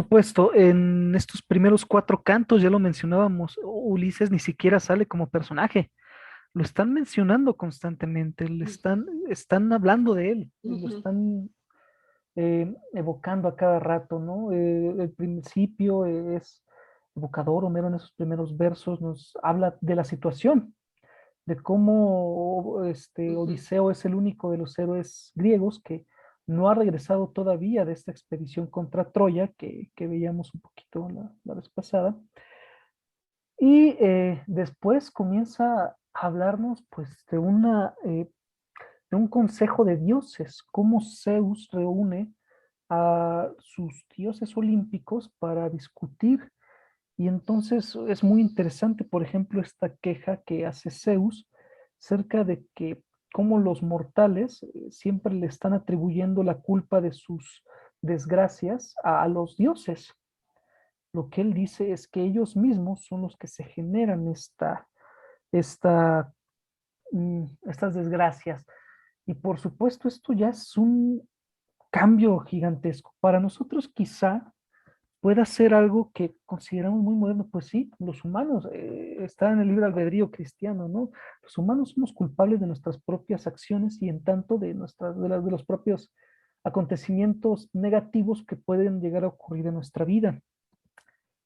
Supuesto, en estos primeros cuatro cantos, ya lo mencionábamos, Ulises ni siquiera sale como personaje, lo están mencionando constantemente, Ujú, están hablando de él, lo ujú, están evocando a cada rato, ¿no? El principio es evocador, Homero en esos primeros versos nos habla de la situación, de cómo ujú. Odiseo es el único de los héroes griegos que no ha regresado todavía de esta expedición contra Troya que veíamos un poquito la vez pasada. Y después comienza a hablarnos pues de un consejo de dioses, cómo Zeus reúne a sus dioses olímpicos para discutir. Y entonces es muy interesante, por ejemplo, esta queja que hace Zeus cerca de que cómo los mortales siempre le están atribuyendo la culpa de sus desgracias a los dioses. Lo que él dice es que ellos mismos son los que se generan esta, estas desgracias. Y por supuesto, esto ya es un cambio gigantesco. Para nosotros quizá pueda ser algo que consideramos muy moderno, pues sí, los humanos, está en el libre albedrío cristiano, ¿no? Los humanos somos culpables de nuestras propias acciones y en tanto de los propios acontecimientos negativos que pueden llegar a ocurrir en nuestra vida.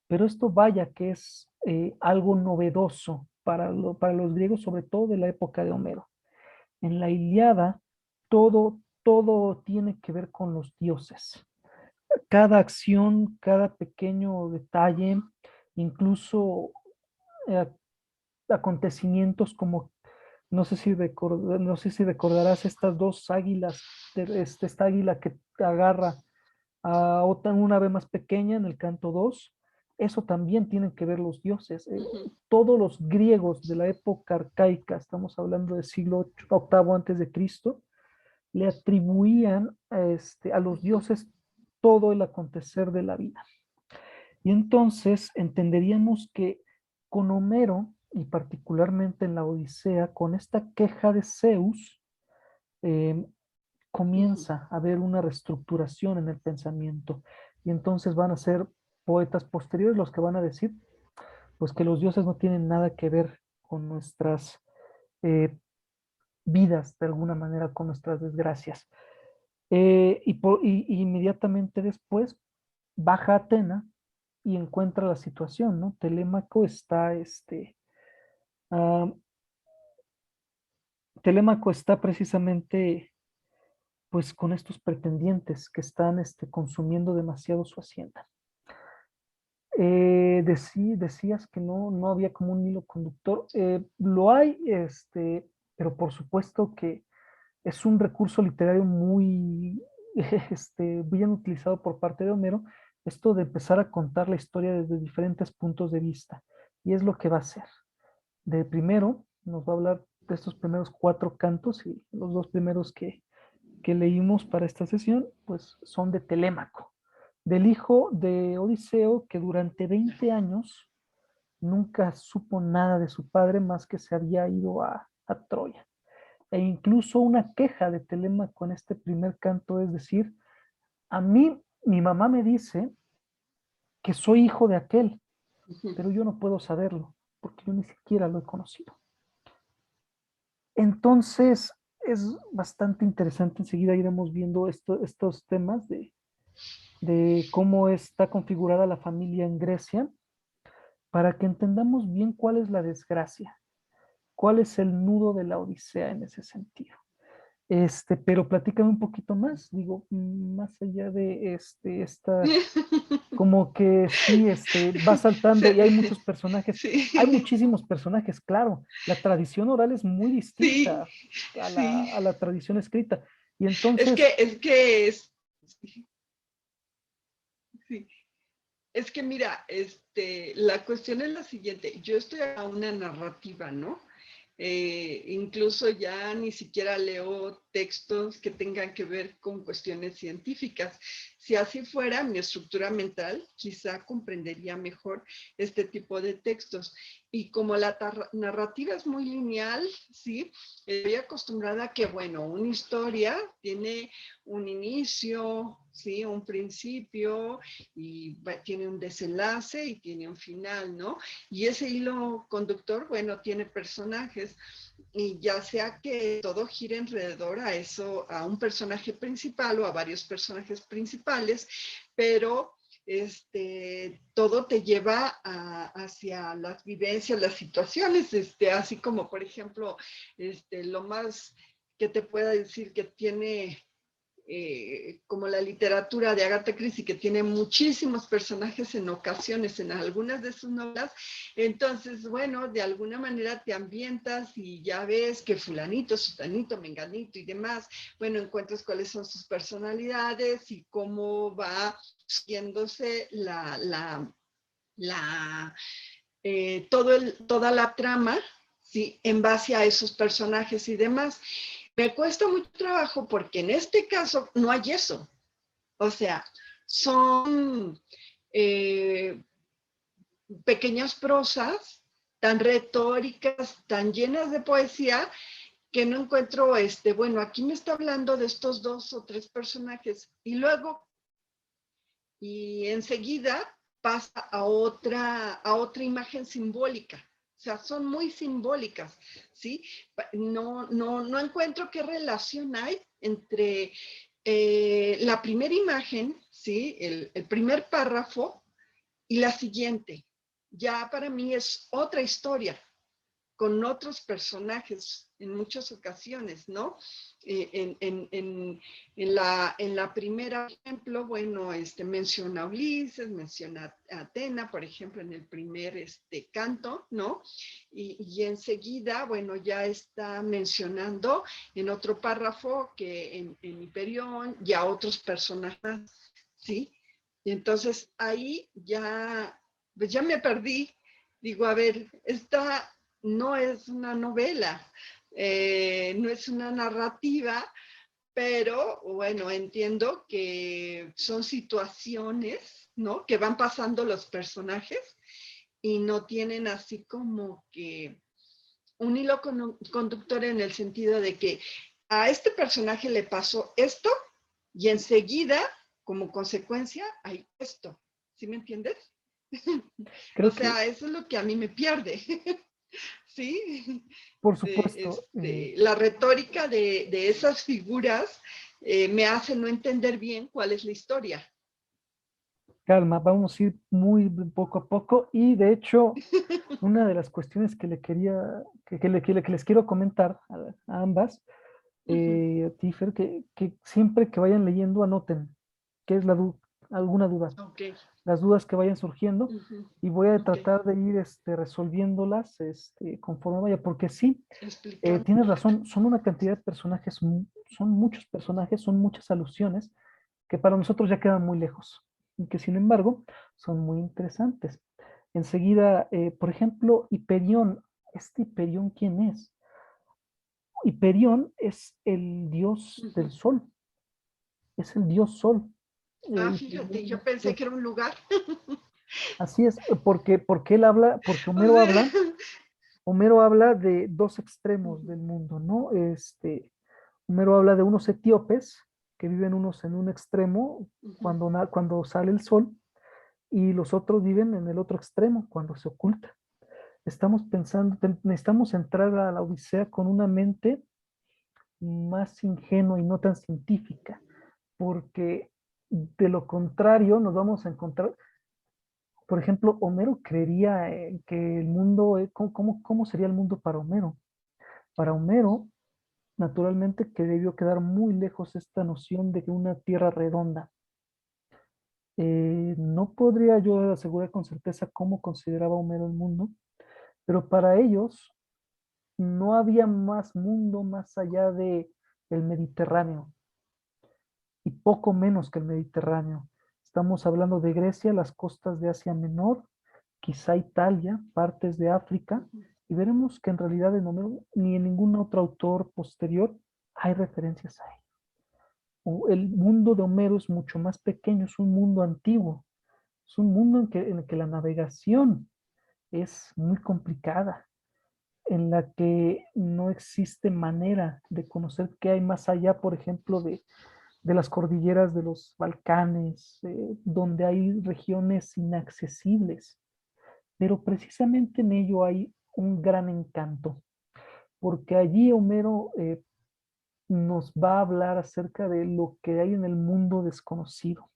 Pero esto vaya que es algo novedoso para los griegos, sobre todo de la época de Homero. En la Ilíada, todo tiene que ver con los dioses. Cada acción, cada pequeño detalle, incluso eh, acontecimientos como, no sé si recordarás estas dos águilas, esta águila que agarra a otra, una ave más pequeña en el canto 2, eso también tienen que ver los dioses. Ujú, Todos los griegos de la época arcaica, estamos hablando del siglo octavo antes de Cristo, le atribuían a los ujú, dioses todo el acontecer de la vida. Y entonces entenderíamos que con Homero, y particularmente en la Odisea, con esta queja de Zeus, eh, ujú. comienza a haber una reestructuración en el pensamiento. Y entonces van a ser poetas posteriores los que van a decir, pues que los dioses no tienen nada que ver con nuestras eh, vidas, de alguna manera, con nuestras desgracias. Y inmediatamente después baja a Atena y encuentra la situación, ¿no? Ah, Telémaco está precisamente pues con estos pretendientes que están consumiendo demasiado su hacienda. Decías que no había como un hilo conductor. Lo hay, pero por supuesto que es un recurso literario muy bien utilizado por parte de Homero, esto de empezar a contar la historia desde diferentes puntos de vista. Y es lo que va a hacer. De primero, nos va a hablar de estos primeros cuatro cantos y los dos primeros que leímos para esta sesión, pues son de Telémaco, del hijo de Odiseo que durante 20 años nunca supo nada de su padre más que se había ido a Troya. E incluso una queja de Telémaco en este primer canto es decir, a mí mi mamá me dice que soy hijo de aquel, Ujú. pero yo no puedo saberlo porque yo ni siquiera lo he conocido. Entonces, es bastante interesante. Enseguida iremos viendo estos temas de cómo está configurada la familia en Grecia para que entendamos bien cuál es la desgracia, cuál es el nudo de la Odisea en ese sentido. Pero platícame un poquito más, digo, más allá de como que sí, va saltando y hay muchos personajes, hay Sí, muchísimos personajes, claro, la tradición oral es muy sí, distinta sí. a la tradición escrita. Y Es entonces, que, es que es, sí. Es que mira, la cuestión es la siguiente. Yo estoy a una narrativa, ¿no? Incluso ya ni siquiera leo textos que tengan que ver con cuestiones científicas. Si así fuera, mi estructura mental quizá comprendería mejor este tipo de textos. Y como la narrativa es muy lineal, ¿sí? Estoy acostumbrada a que, bueno, una historia tiene un inicio, ¿sí? Un principio y tiene un desenlace y tiene un final, ¿no? Y ese hilo conductor, bueno, tiene personajes y ya sea que todo gire alrededor a eso, a un personaje principal o a varios personajes principales, pero todo te lleva hacia las vivencias, las situaciones, así como por ejemplo, lo más que te pueda decir que tiene como la literatura de Agatha Christie, que tiene muchísimos personajes en ocasiones en algunas de sus novelas, entonces, bueno, de alguna manera te ambientas y ya ves que fulanito, sutanito, menganito y demás, bueno, encuentras cuáles son sus personalidades y cómo va siéndose toda la trama, ¿sí? En base a esos personajes y demás. Me cuesta mucho trabajo porque en este caso no hay eso. O sea, son pequeñas prosas tan retóricas, tan llenas de poesía, que no encuentro, bueno, aquí me está hablando de estos 2 o 3 personajes y luego, y enseguida pasa a otra imagen simbólica. O sea, son muy simbólicas, ¿sí? No encuentro qué relación hay entre la primera imagen, ¿sí? El primer párrafo y la siguiente. Ya para mí es otra historia, con otros personajes en muchas ocasiones, ¿no? En la primera ejemplo, bueno, menciona a Ulises, menciona a Atena, por ejemplo, en el primer canto, ¿no? Y enseguida, bueno, ya está mencionando en otro párrafo que en Hiperión y a otros personajes, ¿sí? Y entonces ahí ya, pues ya me perdí. Digo, a ver, no es una novela, no es una narrativa, pero bueno, entiendo que son situaciones, ¿no? Que van pasando los personajes y no tienen así como que un hilo conductor en el sentido de que a este personaje le pasó esto y enseguida, como consecuencia, hay esto. ¿Sí me entiendes? O Creo que, sea, eso es lo que a mí me pierde. Sí, por supuesto, la retórica de esas figuras me hace no entender bien cuál es la historia. calma, vamos a ir muy poco a poco y de hecho, una de las cuestiones que le quería, que les quiero comentar a ambas, Tifer, que siempre que vayan leyendo anoten qué es alguna duda, Ok, las dudas que vayan surgiendo y voy a ok, tratar de ir resolviéndolas conforme vaya, porque sí, explicando. tienes razón, son una cantidad de personajes, son muchos personajes, son muchas alusiones que para nosotros ya quedan muy lejos y que sin embargo son muy interesantes. Enseguida, por ejemplo, Hiperión, Hiperión, ¿quién es? Hiperión es el dios del sol, es el dios sol. Fíjate, yo Hiperión pensé es- que era un lugar. así es, porque él habla, porque O sea, Homero habla de dos extremos del mundo, ¿no? Homero habla de unos etíopes que viven unos en un extremo cuando sale el sol y los otros viven en el otro extremo cuando se oculta. Estamos pensando, necesitamos entrar a la Odisea con una mente más ingenua y no tan científica, porque de lo contrario nos vamos a encontrar, por ejemplo, Homero creería que el mundo, ¿cómo sería el mundo para Homero? Para Homero, naturalmente que debió quedar muy lejos esta noción de que una tierra redonda. No podría yo asegurar con certeza cómo consideraba Homero el mundo, pero para ellos no había más mundo más allá de el Mediterráneo y poco menos que el Mediterráneo. Estamos hablando de Grecia, las costas de Asia Menor, quizá Italia, partes de África, y veremos que en realidad en Homero ni en ningún otro autor posterior hay referencias a él. El mundo de Homero es mucho más pequeño, es un mundo antiguo, es un mundo en el que la navegación es muy complicada, en la que no existe manera de conocer qué hay más allá, por ejemplo, de las cordilleras de los Balcanes, donde hay regiones inaccesibles. Pero precisamente en ello hay un gran encanto, porque allí Homero nos va a hablar acerca de lo que hay en el mundo desconocido.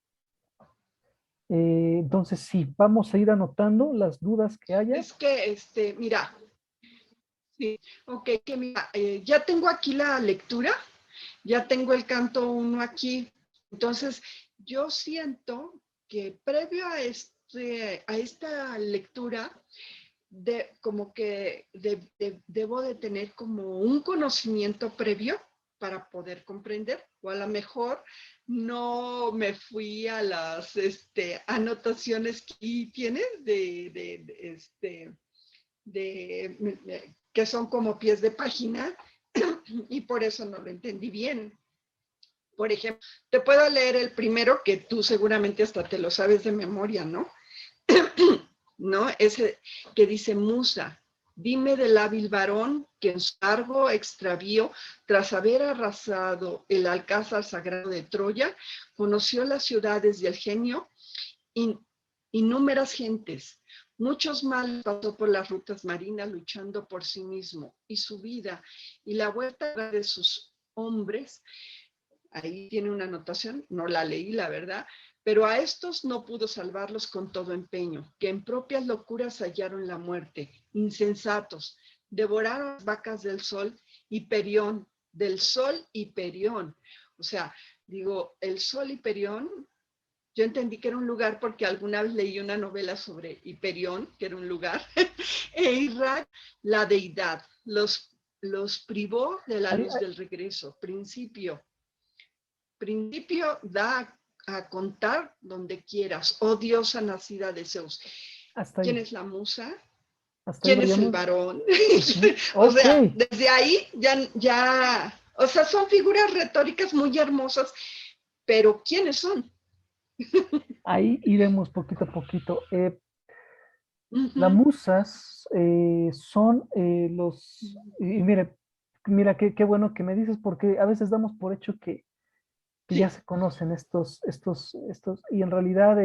Entonces, sí, vamos a ir anotando las dudas que haya. Es que, mira, sí, ok, que mira, ya tengo aquí la lectura, ya tengo el canto 1 aquí. Entonces, yo siento que previo a esta lectura, como que debo de tener como un conocimiento previo para poder comprender, o a lo mejor no me fui a las anotaciones que tienes que son como pies de página y por eso no lo entendí bien. Por ejemplo, te puedo leer el primero que tú seguramente hasta te lo sabes de memoria, ¿no? ¿No? Ese que dice Musa, dime del hábil varón que en su largo extravío, tras haber arrasado el alcázar sagrado de Troya, conoció las ciudades y el genio, innúmeras gentes, muchos males pasó por las rutas marinas luchando por sí mismo y su vida y la vuelta de sus hombres. Ahí tiene una anotación, no la leí, la verdad, pero a estos no pudo salvarlos con todo empeño, que en propias locuras hallaron la muerte, insensatos, devoraron las vacas del sol y Perión, del sol y Perión. O sea, digo, el sol y Perión, yo entendí que era un lugar porque alguna vez leí una novela sobre Hiperión, que era un lugar, e Irak, la deidad, los privó de la Ahí- luz del regreso, principio da a contar donde quieras, oh diosa nacida de Zeus. hasta ¿Quién ahí, es la musa? hasta ahí ¿Quién lo es el habíamos. varón? Ujú. O Ok, sea, desde ahí o sea, son figuras retóricas muy hermosas, pero ¿quiénes son? ahí iremos poquito a poquito. Uh Las -huh. musas son y mire, mira qué bueno que me dices, porque a veces damos por hecho que ya Sí, se conocen y en realidad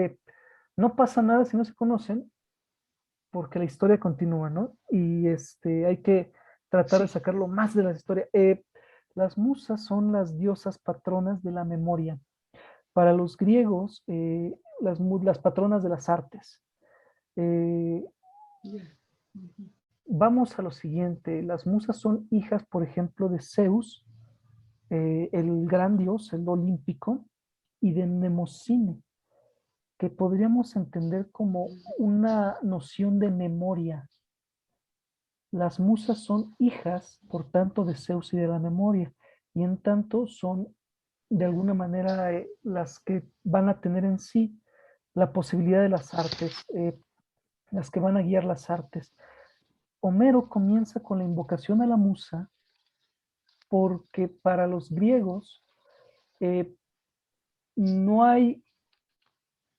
no pasa nada si no se conocen, porque la historia continúa, ¿no? Y hay que tratar de sí. sacarlo más de la historia. Las musas son las diosas patronas de la memoria. Para los griegos, las patronas de las artes. Eh, Yeah. Uh -huh. Vamos a lo siguiente. Las musas son hijas, por ejemplo, de Zeus, el gran dios, el olímpico, y de Mnemosine, que podríamos entender como una noción de memoria. Las musas son hijas, por tanto, de Zeus y de la memoria, y en tanto son, de alguna manera, las que van a tener en sí la posibilidad de las artes, las que van a guiar las artes. Homero comienza con la invocación a la musa porque para los griegos eh, no hay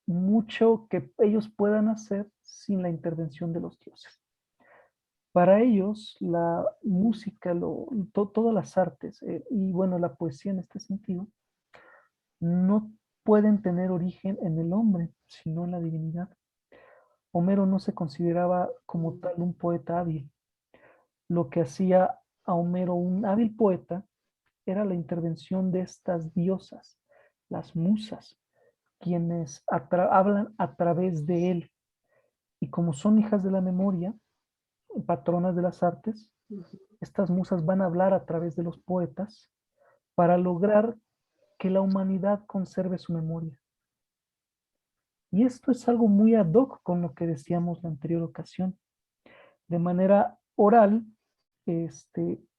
mucho que ellos puedan hacer sin la intervención de los dioses. Para ellos, la música, todas las artes y bueno, la poesía en este sentido, no pueden tener origen en el hombre, sino en la divinidad. Homero no se consideraba como tal un poeta hábil. Lo que hacía a Homero un hábil poeta era la intervención de estas diosas, las musas, quienes hablan a través de él. Y como son hijas de la memoria, patronas de las artes, estas musas van a hablar a través de los poetas para lograr que la humanidad conserve su memoria. Y esto es algo muy ad hoc con lo que decíamos la anterior ocasión. De manera oral,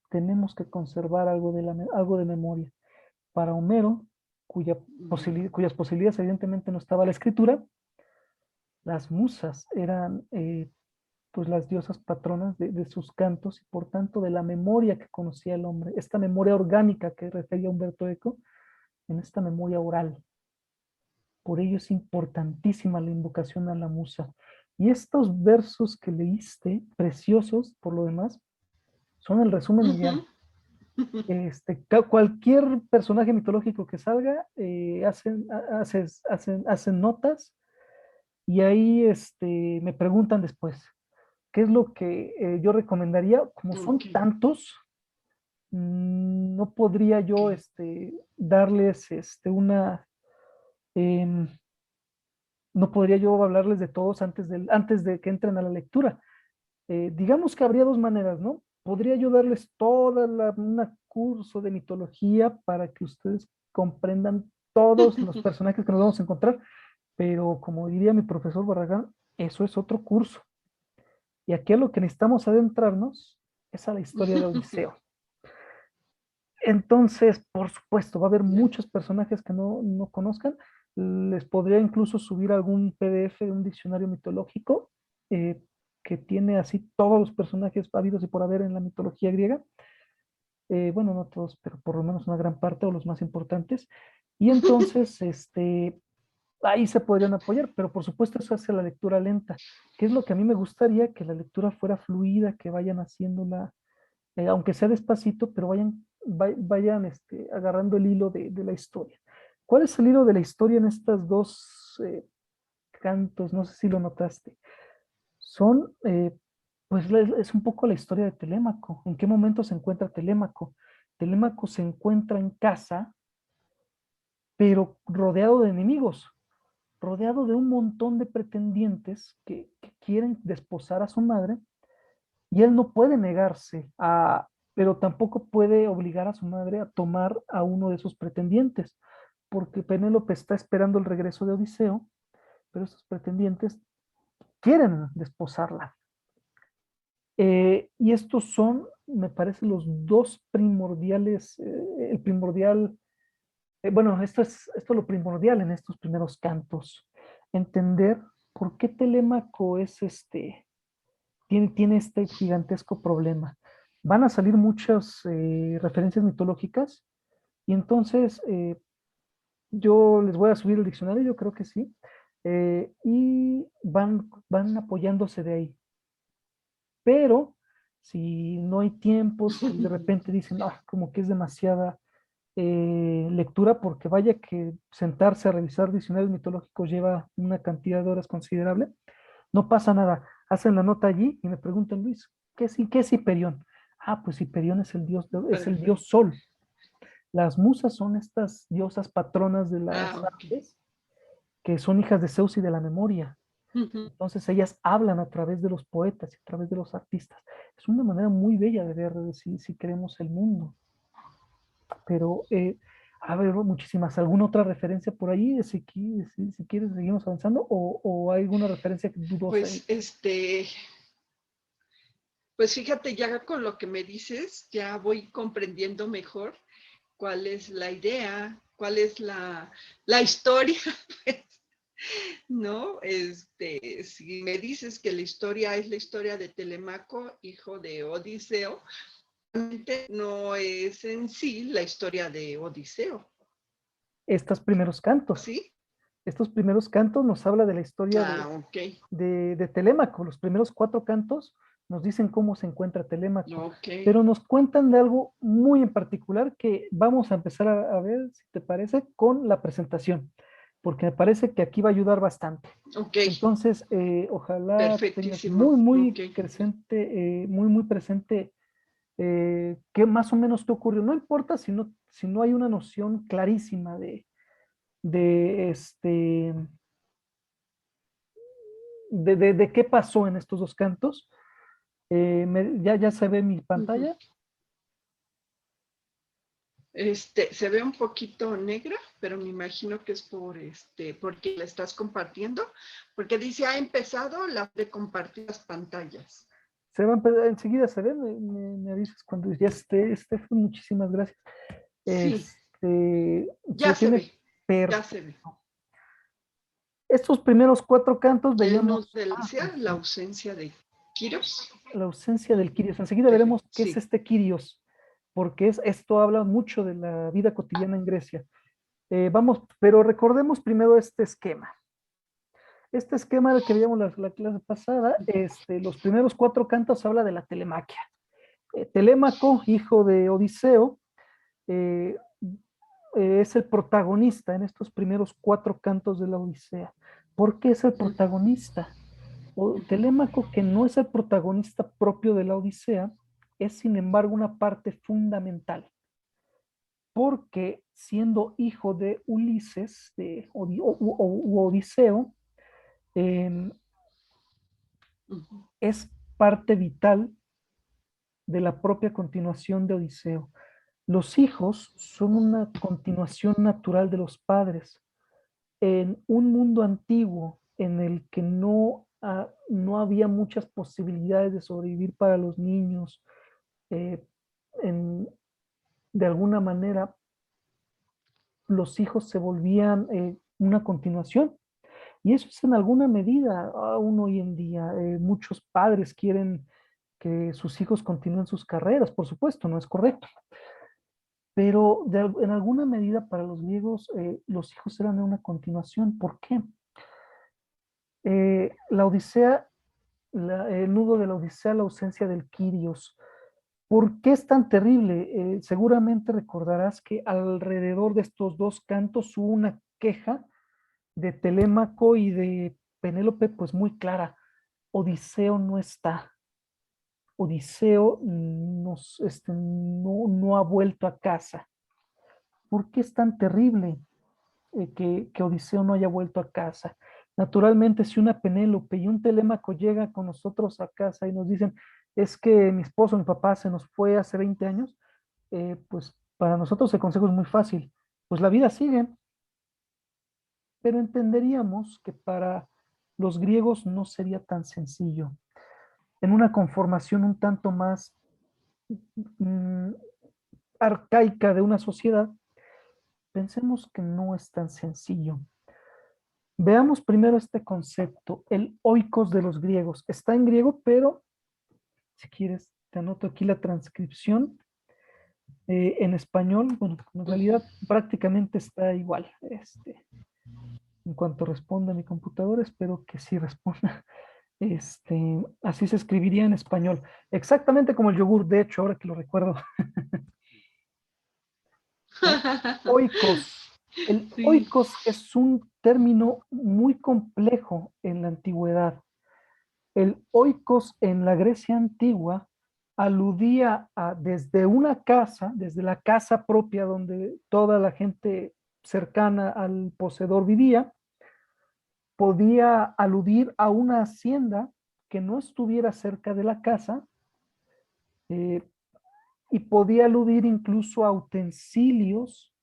tenemos que conservar algo de memoria. Para Homero, cuyas posibilidades evidentemente no estaba la escritura, las musas eran pues las diosas patronas de sus cantos y por tanto de la memoria que conocía el hombre, esta memoria orgánica que refería Humberto Eco, en esta memoria oral. Por ello es importantísima la invocación a la musa. Y estos versos que leíste, preciosos por lo demás, son el resumen Uh ideal. -huh. Cualquier personaje mitológico que salga, hacen notas y ahí me preguntan después, ¿qué es lo que yo recomendaría? Como Ok, son tantos, no podría yo ok. darles em, no podría yo hablarles de todos antes de que entren a la lectura. Digamos que habría dos maneras, ¿no? Podría yo darles un curso de mitología para que ustedes comprendan todos los personajes que nos vamos a encontrar, pero como diría mi profesor Barragán, eso es otro curso. Y aquí a lo que necesitamos adentrarnos es a la historia de Odiseo. Entonces, por supuesto, va a haber Ya. muchos personajes que no conozcan. Les podría incluso subir algún PDF de un diccionario mitológico eh, que tiene así todos los personajes habidos y por haber en la mitología griega. Bueno, no todos, pero por lo menos una gran parte o los más importantes. Y entonces, ahí se podrían apoyar, pero por supuesto eso hace la lectura lenta, que es lo que a mí me gustaría, que la lectura fuera fluida, que vayan haciéndola aunque sea despacito, pero vayan agarrando el hilo de la historia. ¿Cuál es el hilo de la historia en estas dos cantos? No sé si lo notaste. Son, pues es un poco la historia de Telémaco. ¿En qué momento se encuentra Telémaco? Telémaco se encuentra en casa, pero rodeado de enemigos, rodeado de un montón de pretendientes que quieren desposar a su madre. Y él no puede negarse pero tampoco puede obligar a su madre a tomar a uno de sus pretendientes, porque Penélope está esperando el regreso de Odiseo, pero estos pretendientes quieren desposarla. Y estos son, me parece, los dos primordiales, el primordial, bueno, esto es lo primordial en estos primeros cantos, entender por qué Telémaco tiene este gigantesco problema. Van a salir muchas referencias mitológicas y entonces yo les voy a subir el diccionario, yo creo que sí, y van apoyándose de ahí. Pero si no hay tiempo, si de repente dicen, ah, como que es demasiada lectura, porque vaya que sentarse a revisar diccionarios mitológicos lleva una cantidad de horas considerable, no pasa nada. Hacen la nota allí y me preguntan, Luis, qué es Hiperión? Ah, pues Hiperión es el dios Perfecto. Sol. Las musas son estas diosas patronas de las Ah, ok. artes, que son hijas de Zeus y de la memoria. Ujú. Entonces ellas hablan a través de los poetas y a través de los artistas. Es una manera muy bella de ver si queremos el mundo. Pero, a ver, muchísimas. ¿Alguna otra referencia por ahí? Si quieres, seguimos avanzando. O hay alguna referencia dudosa ahí? Pues pues fíjate, ya con lo que me dices, ya voy comprendiendo mejor cuál es la idea, cuál es la historia, pues, ¿no? Si me dices que la historia es la historia de Telemaco, hijo de Odiseo, realmente no es en sí la historia de Odiseo, Estos primeros cantos. ¿sí? Estos primeros cantos nos habla de la historia Ah, ok, de Telémaco. Los primeros cuatro cantos nos dicen cómo se encuentra Telémaco, ok. pero nos cuentan de algo muy en particular que vamos a empezar a ver, si te parece, con la presentación, porque me parece que aquí va a ayudar bastante. Ok, Entonces, ojalá tengas perfectísimo. Ok. muy presente qué más o menos qué ocurrió. No importa si no hay una noción clarísima de de qué pasó en estos dos cantos. Ya se ve mi Ujú. pantalla. Se ve un poquito negra, pero me imagino que es porque la estás compartiendo, porque dice ha empezado la de compartir las pantallas. Enseguida se ve, me avisas cuando ya esté. Muchísimas gracias. Sí, Se ya se tiene ve, ya se ve. perfecto. Estos primeros cuatro cantos Nos veíamos, decía la justo, ausencia de Kiros. la ausencia del Kyrios. Enseguida veremos Perfecto, qué es sí. este Kyrios, porque esto habla mucho de la vida cotidiana en Grecia. Pero recordemos primero este esquema. Este esquema del que veíamos la clase pasada, los primeros cuatro cantos habla de la telemaquia. Telémaco, hijo de Odiseo, eh, es el protagonista en estos primeros 4 cantos de la Odisea. ¿Por qué es el protagonista? Telémaco, que no es el protagonista propio de la Odisea, es sin embargo una parte fundamental, porque siendo hijo de Ulises, de Odiseo, eh, es parte vital de la propia continuación de Odiseo. Los hijos son una continuación natural de los padres. En un mundo antiguo en el que no había muchas posibilidades de sobrevivir para los niños, eh, en- de alguna manera los hijos se volvían una continuación. Y eso es en alguna medida aún hoy en día. Muchos padres quieren que sus hijos continúen sus carreras, por supuesto, no es correcto. Pero en alguna medida para los griegos los hijos eran una continuación. ¿Por qué? La Odisea, el nudo de la Odisea, la ausencia del Quirios. ¿Por qué es tan terrible? Seguramente recordarás que alrededor de estos 2 cantos hubo una queja de Telémaco y de Penélope, pues muy clara. Odiseo no está. Odiseo no ha vuelto a casa. ¿Por qué es tan terrible que Odiseo no haya vuelto a casa? Naturalmente, si una Penélope y un Telémaco llega con nosotros a casa y nos dicen, es que mi esposo, mi papá se nos fue hace 20 años, pues para nosotros el consejo es muy fácil. Pues la vida sigue, pero entenderíamos que para los griegos no sería tan sencillo. En una conformación un tanto más mm, arcaica de una sociedad, pensemos que no es tan sencillo. Veamos primero este concepto, el oikos de los griegos. Está en griego, pero si quieres, te anoto aquí la transcripción. En español, bueno, en realidad prácticamente está igual. En cuanto responda mi computadora, espero que sí responda. Así se escribiría en español. Exactamente como el yogur, de hecho, ahora que lo recuerdo. ¿No? Oikos. El Sí. oikos es un término muy complejo en la antigüedad. El oikos en la Grecia antigua aludía a desde una casa, desde la casa propia donde toda la gente cercana al poseedor vivía, podía aludir a una hacienda que no estuviera cerca de la casa, eh, y podía aludir incluso a utensilios,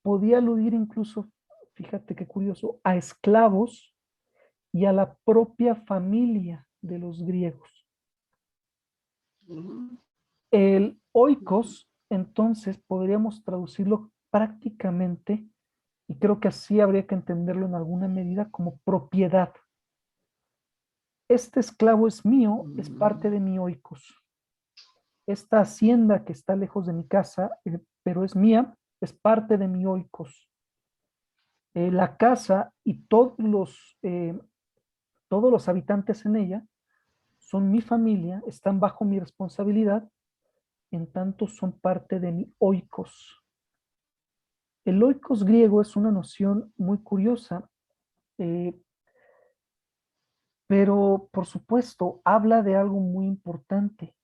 podía aludir incluso, fíjate qué curioso, a esclavos y a la propia familia de los griegos. Ujú, El ujú, oikos, entonces, podríamos traducirlo prácticamente, y creo que así habría que entenderlo en alguna medida, como propiedad. Este esclavo es mío, es parte ujú, de mi oikos. Esta hacienda que está lejos de mi casa, pero es mía, es parte de mi oikos. La casa y todos los habitantes en ella son mi familia, están bajo mi responsabilidad, en tanto son parte de mi oikos. El oikos griego es una noción muy curiosa, eh, pero por supuesto habla de algo muy importante.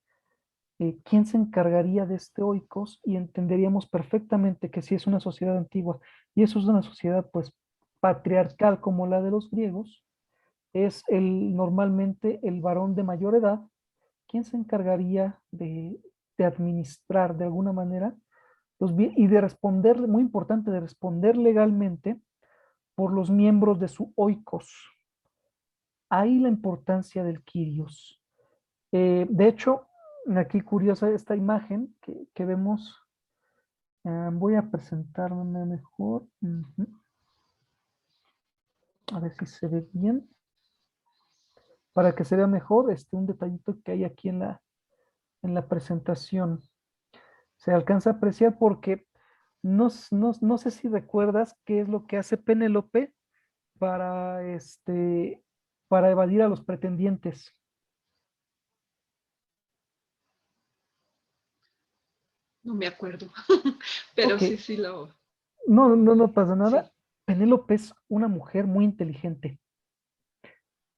¿Quién se encargaría de este oikos? Y entenderíamos perfectamente que si es una sociedad antigua y eso es una sociedad pues patriarcal como la de los griegos, es normalmente el varón de mayor edad. ¿Quién se encargaría de administrar de alguna manera y de responder, muy importante, de responder legalmente por los miembros de su oikos? Ahí la importancia del Kyrios. De hecho, aquí curiosa esta imagen que vemos. Voy a presentarme mejor. A ver si se ve bien. Para que se vea mejor, un detallito que hay aquí en la presentación. Se alcanza a apreciar porque no sé si recuerdas qué es lo que hace Penélope para, para evadir a los pretendientes. no me acuerdo, pero Ok, sí, sí lo... no pasa nada. Sí. Penélope es una mujer muy inteligente,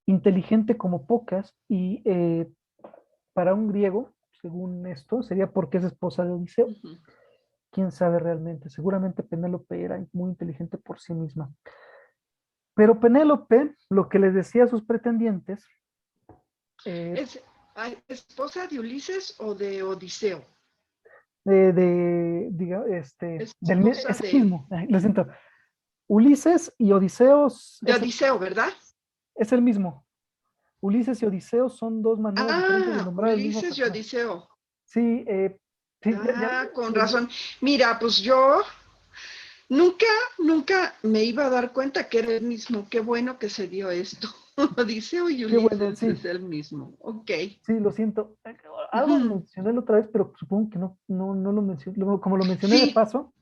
inteligente como pocas, y para un griego, según esto, sería porque es esposa de Odiseo. Ujú. Quién sabe realmente. Seguramente Penélope era muy inteligente por sí misma. Pero Penélope, lo que les decía a sus pretendientes, eh, ¿Es esposa de Ulises o de Odiseo? es Esposa el de, mismo, lo siento, Ulises y Odiseos de Odiseo, ¿verdad? es el mismo. Ulises y Odiseo son dos maneras diferentes de Ah, nombrar al mismo Ulises y personaje. Odiseo. Sí, sí, Ah, con razón. Mira, pues yo nunca, nunca me iba a dar cuenta que era el mismo. Qué bueno que se dio esto. Odiseo y qué bueno, Ulises sí, es el mismo. Ok. sí, lo siento. Algo Ujú. mencioné la otra vez, pero supongo que no lo mencioné, como lo mencioné de Sí, paso.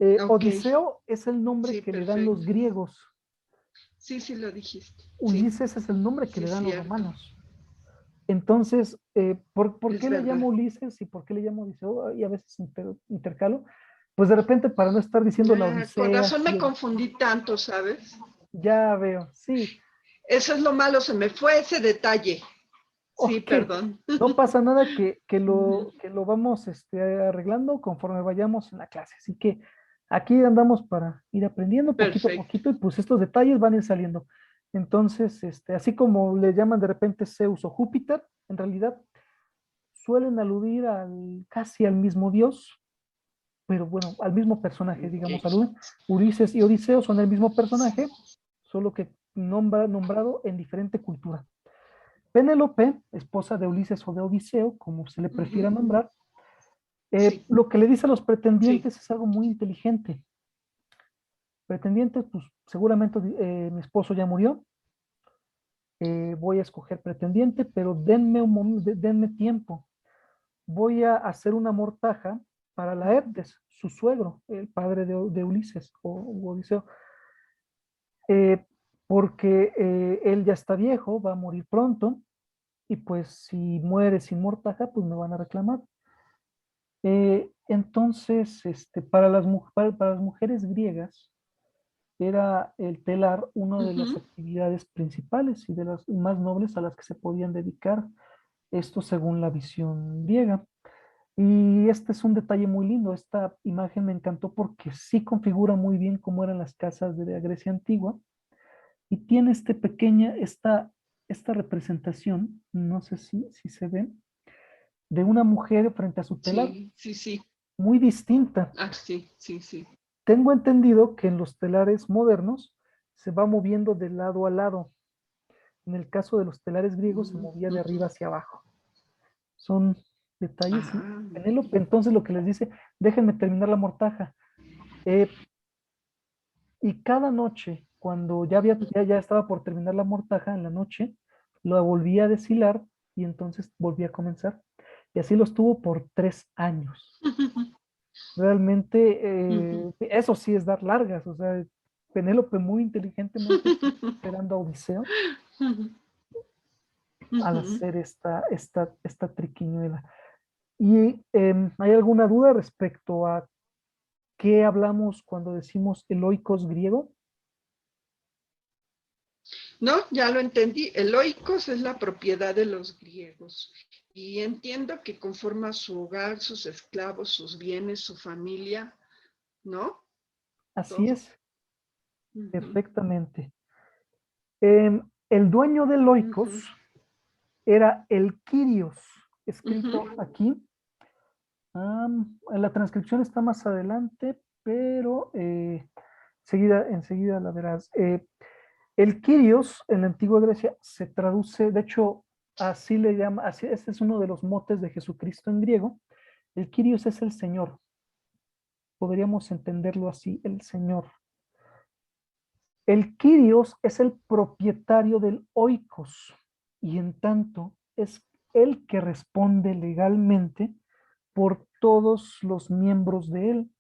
ok. Odiseo es el nombre Sí, que le dan los perfecto. griegos. Sí, sí lo dijiste. Sí, Ulises es el nombre que sí, le dan los cierto. romanos. Entonces, ¿por Es qué le llamo verdad. Ulises y por qué le llamo Odiseo? Y a veces intercalo. Pues de repente, para no estar diciendo la Ah, con Odisea, razón me confundí tanto, ¿sabes? ya veo, sí, Eso es lo malo, se me fue ese detalle. Sí, ok, perdón. no pasa nada Ujú. que lo vamos arreglando conforme vayamos en la clase. Así que aquí andamos para ir aprendiendo poquito a Perfecto. poquito y pues estos detalles van a ir saliendo. Entonces, así como le llaman de repente Zeus o Júpiter, en realidad suelen aludir casi al mismo dios, pero bueno, al mismo personaje, Ok. digamos, aluden. Ulises y Odiseo son el mismo personaje, solo que nombrado en diferente cultura. Penélope, esposa de Ulises o de Odiseo, como se le prefiera Ujú. nombrar, Sí, lo que le dice a los sí. pretendientes es algo muy inteligente. Pretendientes, pues seguramente mi esposo ya murió, voy a escoger pretendiente, pero denme tiempo. Voy a hacer una mortaja para Laertes, su suegro, el padre de Ulises o Odiseo, eh, porque él ya está viejo, va a morir pronto, y pues si muere sin mortaja, pues me van a reclamar. Entonces, para las mujeres griegas, era el telar una de las Ujú. actividades principales y de las más nobles a las que se podían dedicar, esto según la visión griega. Y este es un detalle muy lindo. Esta imagen me encantó porque sí configura muy bien cómo eran las casas de la Grecia antigua y tiene esta representación, no sé si se ve, de una mujer frente a su telar, Sí, sí, sí. muy distinta. Ah, sí, sí, sí. Tengo entendido que en los telares modernos se va moviendo de lado a lado. En el caso de los telares griegos se movía de Ujú. arriba hacia abajo. Son detalles. Y Ah, Penélope entonces lo que les dice, déjenme terminar la mortaja. Eh, y cada noche, cuando ya estaba por terminar la mortaja en la noche, lo volvía a deshilar y entonces volvía a comenzar. Y así lo estuvo por 3 años. Realmente, ujú. eso sí es dar largas. O sea, Penélope muy inteligentemente estuvo esperando a Odiseo Ujú. al Ujú. hacer esta triquiñuela. ¿Y hay alguna duda respecto a qué hablamos cuando decimos eloicos griego? No, ya lo entendí. Eloicos es la propiedad de los griegos. Y entiendo que conforma su hogar, sus esclavos, sus bienes, su familia, ¿no? Así Todo. es, Ujú. perfectamente. El dueño de Ujú. Loicos era el Quirios, Ujú. escrito aquí. La transcripción está más adelante, pero enseguida la verás. El Kyrios en la antigua Grecia se traduce, de hecho, así le llama, este es uno de los motes de Jesucristo en griego. El Kyrios es el Señor, podríamos entenderlo así, el Señor. El Kyrios es el propietario del oikos y en tanto es el que responde legalmente por todos los miembros de él.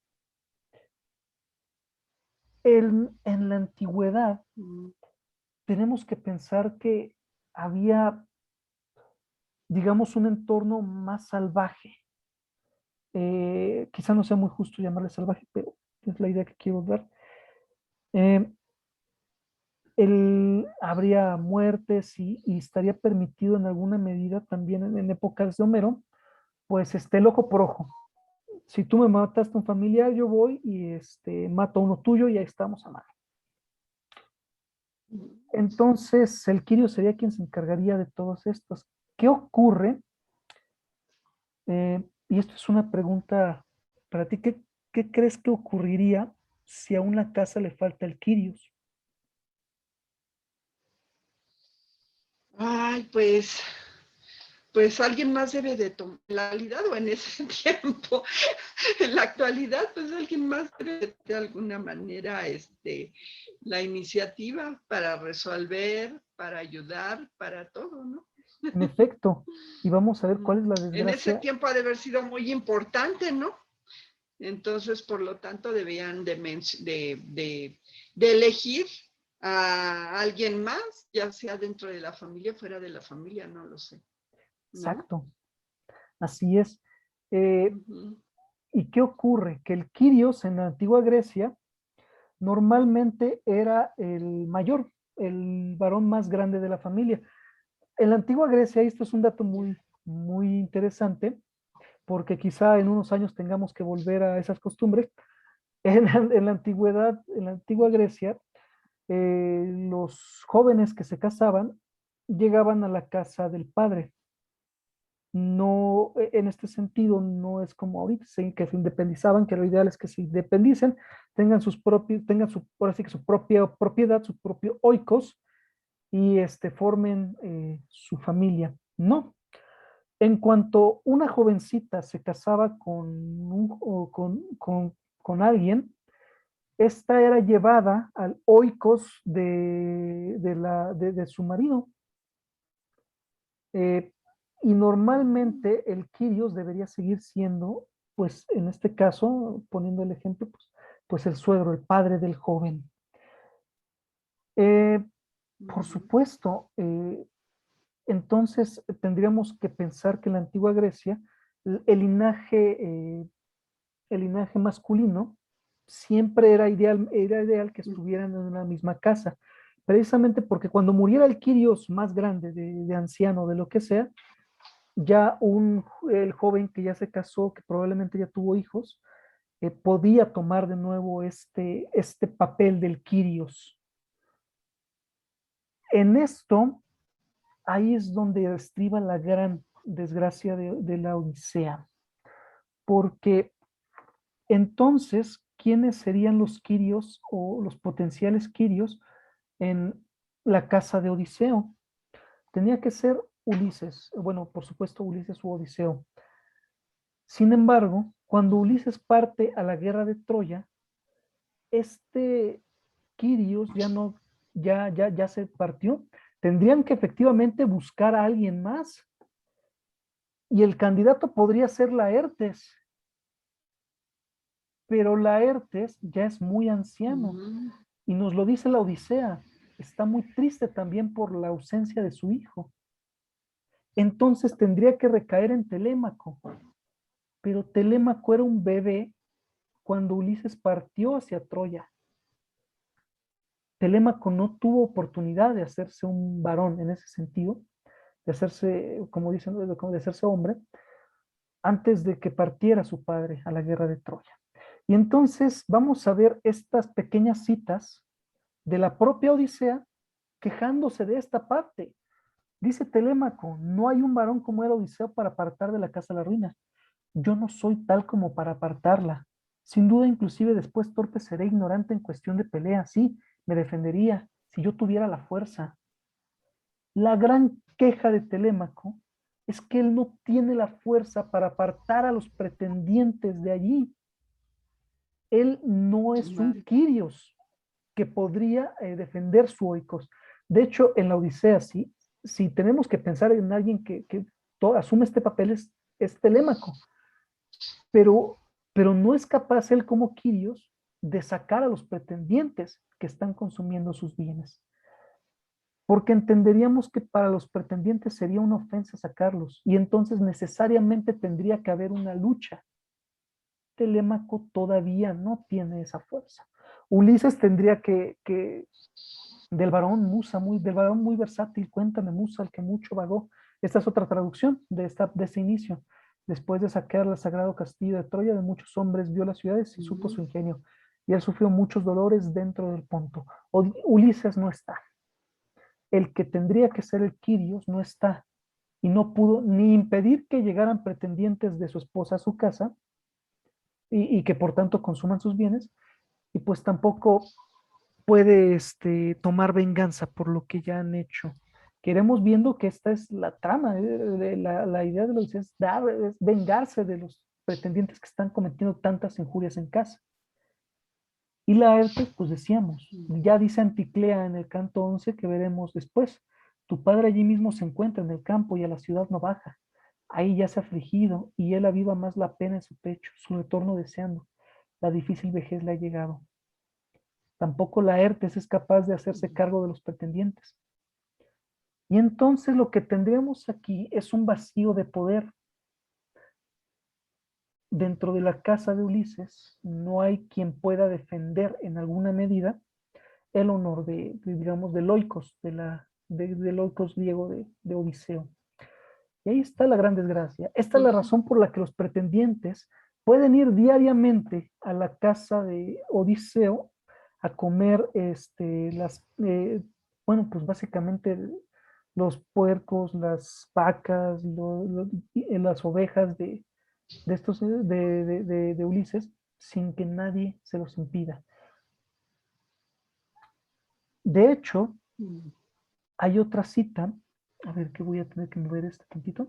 En la antigüedad Mm. tenemos que pensar que había, digamos, un entorno más salvaje. quizá no sea muy justo llamarle salvaje, pero es la idea que quiero dar. Eh, Habría muertes y estaría permitido en alguna medida también en épocas de Homero, pues el ojo por ojo. Si tú me mataste a un familiar, yo voy y mato a uno tuyo y ahí estamos a mano. Entonces, el Kirio sería quien se encargaría de todos estos. ¿Qué ocurre? Y esto es una pregunta para ti. ¿Qué crees que ocurriría si a una casa le falta el Kyrios? Ay, pues alguien más debe de tomar la realidad o en ese tiempo, en la actualidad, pues alguien más debe de alguna manera la iniciativa para resolver, para ayudar, para todo, ¿no? En efecto, y vamos a ver cuál es la En ese desgracia. tiempo ha de haber sido muy importante, ¿no? Entonces, por lo tanto, debían de elegir a alguien más, ya sea dentro de la familia o fuera de la familia, no lo sé, ¿no? Exacto, así es. Eh, Uh -huh. ¿Y qué ocurre? Que el Kyrios en la antigua Grecia normalmente era el mayor, el varón más grande de la familia. En la antigua Grecia, y esto es un dato muy interesante, porque quizá en unos años tengamos que volver a esas costumbres. En la antigüedad, en la antigua Grecia, los jóvenes que se casaban llegaban a la casa del padre. No, en este sentido, no es como ahorita, sí, que se independizaban, que lo ideal es que se independicen, tengan sus propios, tengan su, por así que su propia propiedad, su propio oikos, y formen su familia. No. En cuanto una jovencita se casaba con alguien, esta era llevada al oikos de su marido. Eh, y normalmente el Kyrios debería seguir siendo, pues en este caso, poniendo el ejemplo, pues el suegro, el padre del joven. Eh, por supuesto, entonces tendríamos que pensar que en la antigua Grecia el linaje masculino siempre era ideal que estuvieran en una misma casa, precisamente porque cuando muriera el Kyrios más grande, de anciano, de lo que sea, ya el joven que ya se casó, que probablemente ya tuvo hijos, podía tomar de nuevo este papel del Kyrios. En esto, ahí es donde estriba la gran desgracia de la Odisea, porque entonces, ¿quiénes serían los Quirios o los potenciales Quirios en la casa de Odiseo? Tenía que ser Ulises, bueno, por supuesto Ulises u Odiseo. Sin embargo, cuando Ulises parte a la guerra de Troya, este Quirios ya no, ya se partió. Tendrían que efectivamente buscar a alguien más y el candidato podría ser Laertes, pero Laertes ya es muy anciano y nos lo dice la Odisea. Está muy triste también por la ausencia de su hijo. Entonces tendría que recaer en Telémaco, pero Telémaco era un bebé cuando Ulises partió hacia Troya. Telémaco no tuvo oportunidad de hacerse un varón en ese sentido, de hacerse, como dicen, de hacerse hombre, antes de que partiera su padre a la guerra de Troya. Y entonces vamos a ver estas pequeñas citas de la propia Odisea quejándose de esta parte. Dice Telémaco, no hay un varón como era Odiseo para apartar de la casa la ruina. Yo no soy tal como para apartarla. Sin duda, inclusive después torpe seré ignorante en cuestión de pelea. Sí, me defendería si yo tuviera la fuerza. La gran queja de Telémaco es que él no tiene la fuerza para apartar a los pretendientes de allí. Él no es un Quirios que podría defender su oikos. De hecho, en la Odisea, sí, si tenemos que pensar en alguien que asume este papel, es Telémaco, pero, pero no es capaz él como Quirios de sacar a los pretendientes que están consumiendo sus bienes. Porque entenderíamos que para los pretendientes sería una ofensa sacarlos y entonces necesariamente tendría que haber una lucha. Telémaco todavía no tiene esa fuerza. Ulises tendría del varón muy versátil, cuéntame, Musa, el que mucho vagó. Esta es otra traducción de este inicio. Después de saquear el sagrado castillo de Troya, de muchos hombres vio las ciudades y supo su ingenio. Y él sufrió muchos dolores dentro del Ponto. Ulises no está. El que tendría que ser el Quirios no está. Y no pudo ni impedir que llegaran pretendientes de su esposa a su casa y que por tanto consuman sus bienes, y pues tampoco puede tomar venganza por lo que ya han hecho. Queremos viendo que esta es la trama, la idea de los es vengarse de los pretendientes que están cometiendo tantas injurias en casa. Y Laertes, pues decíamos, ya dice Anticlea en el canto 11 que veremos después, tu padre allí mismo se encuentra en el campo y a la ciudad no baja. Ahí ya se ha afligido y él aviva más la pena en su pecho, su retorno deseando. La difícil vejez le ha llegado. Tampoco Laertes es capaz de hacerse cargo de los pretendientes. Y entonces lo que tendremos aquí es un vacío de poder. Dentro de la casa de Ulises no hay quien pueda defender en alguna medida el honor digamos, de Loicos, de Loicos griego de Odiseo. Y ahí está la gran desgracia. Esta es la razón por la que los pretendientes pueden ir diariamente a la casa de Odiseo a comer bueno, pues básicamente los puercos, las vacas, las ovejas de Ulises sin que nadie se los impida. De hecho, hay otra cita, a ver que voy a tener que mover este tantito.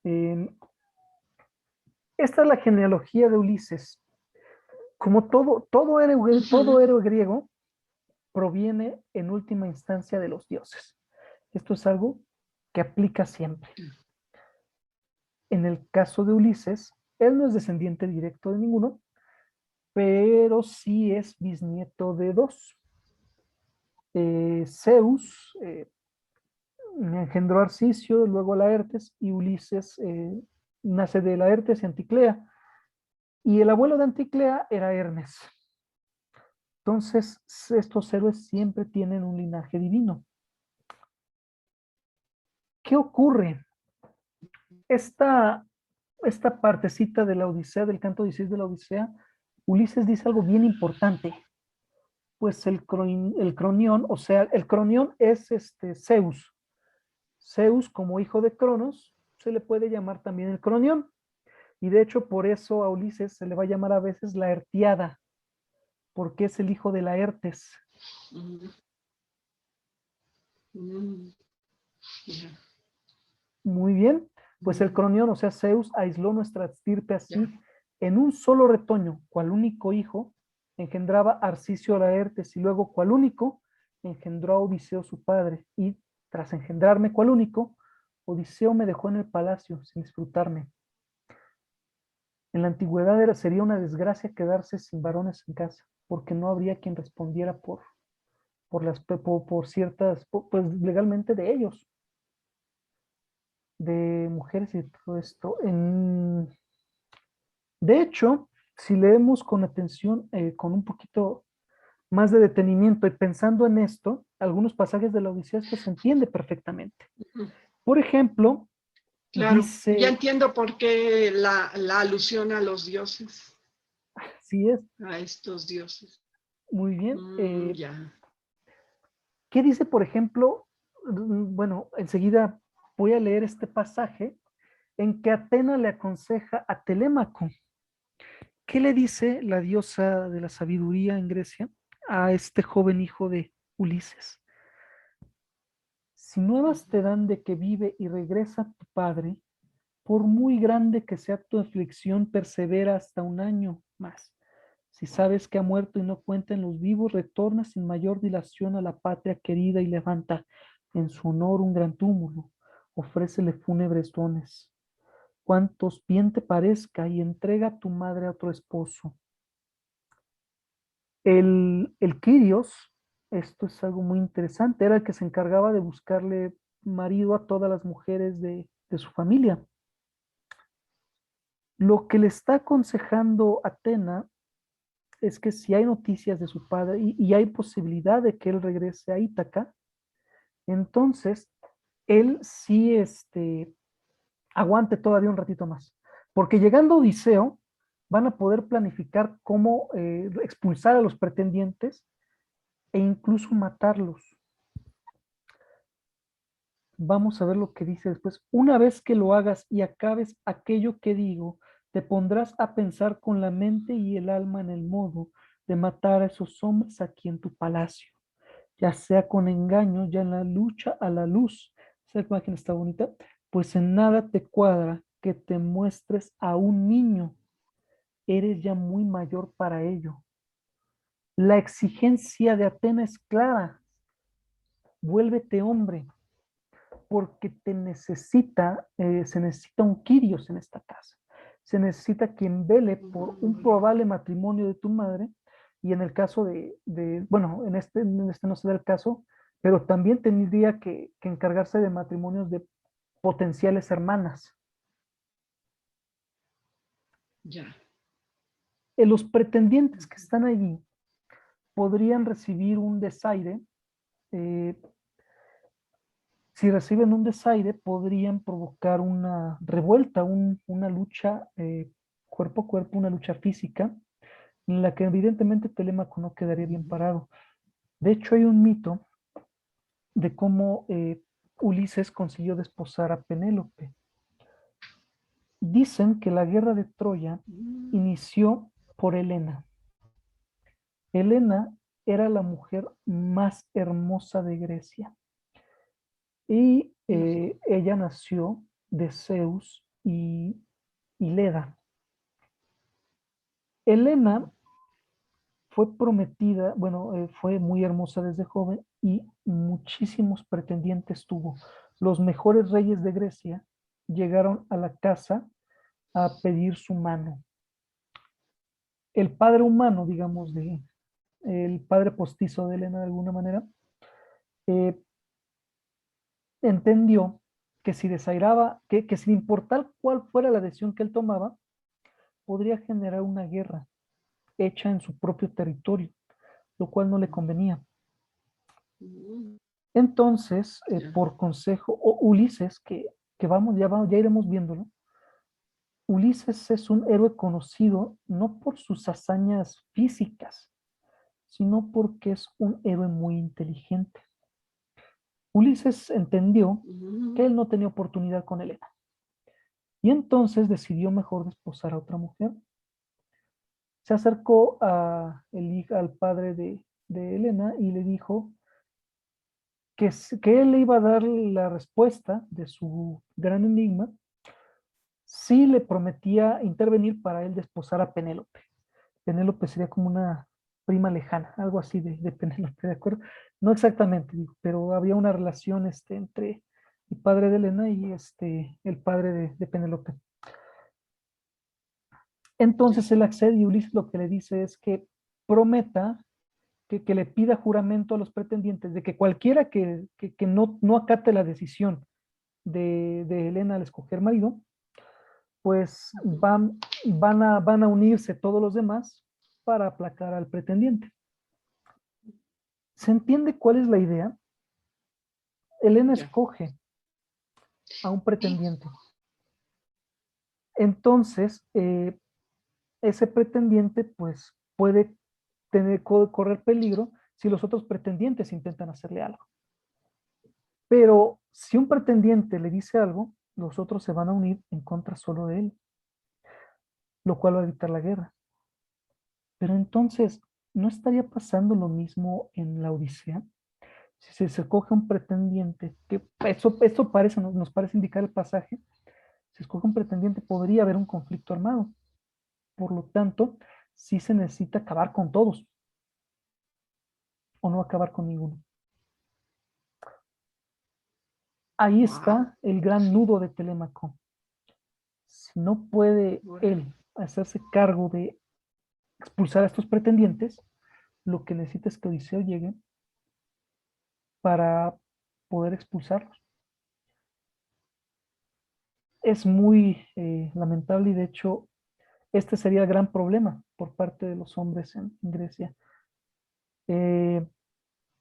Eh, Esta es la genealogía de Ulises. Como todo héroe griego proviene en última instancia de los dioses. Esto es algo que aplica siempre. En el caso de Ulises, él no es descendiente directo de ninguno, pero sí es bisnieto de dos. Zeus engendró a Arcisio, luego a Laertes, y Ulises nace de Laertes y Anticlea. Y el abuelo de Anticlea era Hermes. Entonces, estos héroes siempre tienen un linaje divino. ¿Qué ocurre? Esta, esta partecita de la Odisea, del canto 16 de la Odisea, Ulises dice algo bien importante. Pues el cronión, o sea, el cronión es Zeus. Zeus, como hijo de Cronos, se le puede llamar también el cronión. Y de hecho, por eso a Ulises se le va a llamar a veces la Laertiada, porque es el hijo de Laertes. Muy bien, pues el cronión, o sea, Zeus aisló nuestra estirpe así, en un solo retoño, cual único hijo, engendraba a Arcisio Laertes, y luego cual único engendró a Odiseo su padre, y tras engendrarme cual único, Odiseo me dejó en el palacio sin disfrutarme. En la antigüedad sería una desgracia quedarse sin varones en casa, porque no habría quien respondiera por ciertas, pues legalmente de ellos, de mujeres y todo esto. De hecho, si leemos con atención, con un poquito más de detenimiento y pensando en esto, algunos pasajes de la Odisea esto se entiende perfectamente. Por ejemplo, claro, dice... Ya entiendo por qué la alusión a los dioses. Sí es. A estos dioses. Muy bien. Ya. ¿Qué dice, por ejemplo? Bueno, enseguida voy a leer este pasaje en que Atena le aconseja a Telémaco. ¿Qué le dice la diosa de la sabiduría en Grecia a este joven hijo de Ulises? Si nuevas te dan de que vive y regresa tu padre, por muy grande que sea tu aflicción, persevera hasta un año más. Si sabes que ha muerto y no cuenta en los vivos, retorna sin mayor dilación a la patria querida y levanta en su honor un gran túmulo. Ofrécele fúnebres dones, cuantos bien te parezca, y entrega a tu madre a otro esposo. El Quirios, esto es algo muy interesante, era el que se encargaba de buscarle marido a todas las mujeres de su familia. Lo que le está aconsejando Atena es que si hay noticias de su padre y hay posibilidad de que él regrese a Ítaca, entonces él sí aguante todavía un ratito más. Porque llegando Odiseo, van a poder planificar cómo expulsar a los pretendientes e incluso matarlos. Vamos a ver lo que dice después. Una vez que lo hagas y acabes aquello que digo, te pondrás a pensar con la mente y el alma en el modo de matar a esos hombres aquí en tu palacio, ya sea con engaño, ya en la lucha a la luz. ¿Esa imagen está bonita? Pues en nada te cuadra que te muestres a un niño. Eres ya muy mayor para ello. La exigencia de Atenas es clara. Vuélvete hombre, porque se necesita un Quirios en esta casa. Se necesita quien vele por un probable matrimonio de tu madre, y en el caso bueno, en este no se da el caso, pero también tendría que encargarse de matrimonios de potenciales hermanas. Ya. Los pretendientes que están allí podrían recibir un desaire. eh, Si reciben un desaire, podrían provocar una revuelta, una lucha cuerpo a cuerpo, una lucha física, en la que evidentemente Telémaco no quedaría bien parado. De hecho, hay un mito de cómo Ulises consiguió desposar a Penélope. Dicen que la guerra de Troya inició por Helena. Helena era la mujer más hermosa de Grecia y ella nació de Zeus y Leda. Helena fue prometida, bueno, fue muy hermosa desde joven y muchísimos pretendientes tuvo. Los mejores reyes de Grecia llegaron a la casa a pedir su mano. El padre humano, digamos, el padre postizo de Helena de alguna manera, eh, entendió que si desairaba, que sin importar cuál fuera la decisión que él tomaba, podría generar una guerra hecha en su propio territorio, lo cual no le convenía. Entonces, Ya. por consejo, Ulises, ya iremos viéndolo, Ulises es un héroe conocido no por sus hazañas físicas, sino porque es un héroe muy inteligente. Ulises entendió que él no tenía oportunidad con Helena y entonces decidió mejor desposar a otra mujer. Se acercó al padre de Helena y le dijo que él le iba a dar la respuesta de su gran enigma si le prometía intervenir para él desposar a Penélope. Penélope sería como una prima lejana, algo así de Penélope, ¿de acuerdo? No exactamente, pero había una relación entre el padre de Helena y el padre de Penélope. Entonces él accede y Ulises lo que le dice es que prometa que le pida juramento a los pretendientes de que cualquiera que no acate la decisión de Helena al escoger marido, pues van a unirse todos los demás para aplacar al pretendiente. ¿Se entiende cuál es la idea? Helena Ya. escoge a un Y pretendiente. Entonces, ese pretendiente pues puede correr peligro si los otros pretendientes intentan hacerle algo. Pero si un pretendiente le dice algo, los otros se van a unir en contra solo de él, lo cual va a evitar la guerra. Pero entonces, ¿no estaría pasando lo mismo en la Odisea? Si se escoge un pretendiente, que eso parece, nos parece indicar el pasaje, si escoge un pretendiente podría haber un conflicto armado. Por lo tanto, sí se necesita acabar con todos o no acabar con ninguno. Ahí wow. está el gran nudo de Telémaco. Si no puede Órale. él hacerse cargo de expulsar a estos pretendientes, lo que necesita es que Odiseo llegue para poder expulsarlos. es muy lamentable y de hecho este sería el gran problema por parte de los hombres en Grecia. Eh,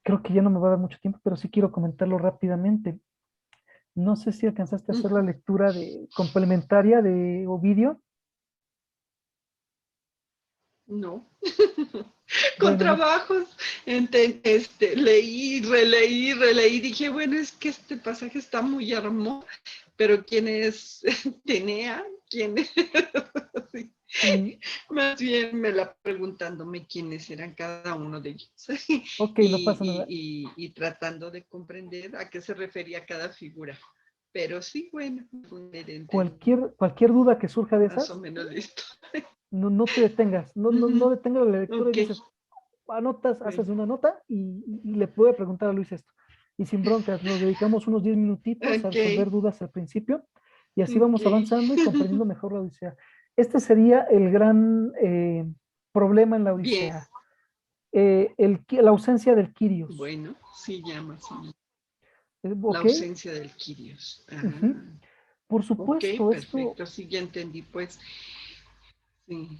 Creo que ya no me va a dar mucho tiempo, pero sí quiero comentarlo rápidamente. No sé si alcanzaste a hacer la Ujú. lectura de complementaria de Ovidio. No. Con Bueno, no, trabajos, leí, releí, dije, bueno, es que este pasaje está muy hermoso, pero ¿quién es Tenea? ¿Quién es? Sí. mm, Más bien me la preguntándome quiénes eran cada uno de ellos ok, no pasa nada. y tratando de comprender a qué se refería cada figura. Pero sí, bueno, entendí Cualquier duda que surja de más o esas, menos listo. no, no te detengas, no Ujú. detengas la lectura y Ok, dices, anotas, haces bueno, una nota y le puedo preguntar a Luis esto. Y sin broncas, nos dedicamos unos 10 minutitos a ok, resolver dudas al principio y así ok. vamos avanzando y comprendiendo mejor la Odisea. Este sería el gran problema en la Bien, Odisea, la ausencia del Kyrios. bueno, sí, ya más o menos. La ¿Ok? ausencia del Kyrios. Ujú. Ah, Por ok, supuesto, esto, perfecto, sí, ya entendí, pues, sí.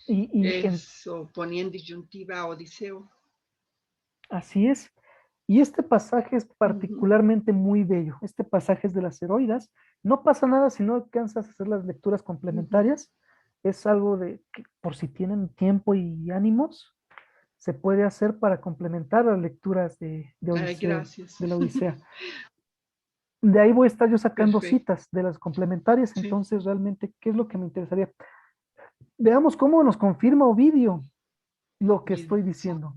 y Eso, ponía en disyuntiva a Odiseo. así es. Y este pasaje es Ujú, particularmente muy bello. Este pasaje es de las heroidas. No pasa nada si no alcanzas a hacer las lecturas ujú. complementarias. Es algo de que por si tienen tiempo y ánimos, se puede hacer para complementar las lecturas Ay, gracias. de la Odisea. De ahí voy a estar yo sacando Perfecto, citas de las complementarias. sí. Entonces, realmente, ¿qué es lo que me interesaría? Veamos cómo nos confirma Ovidio lo que Bien, estoy sí. diciendo.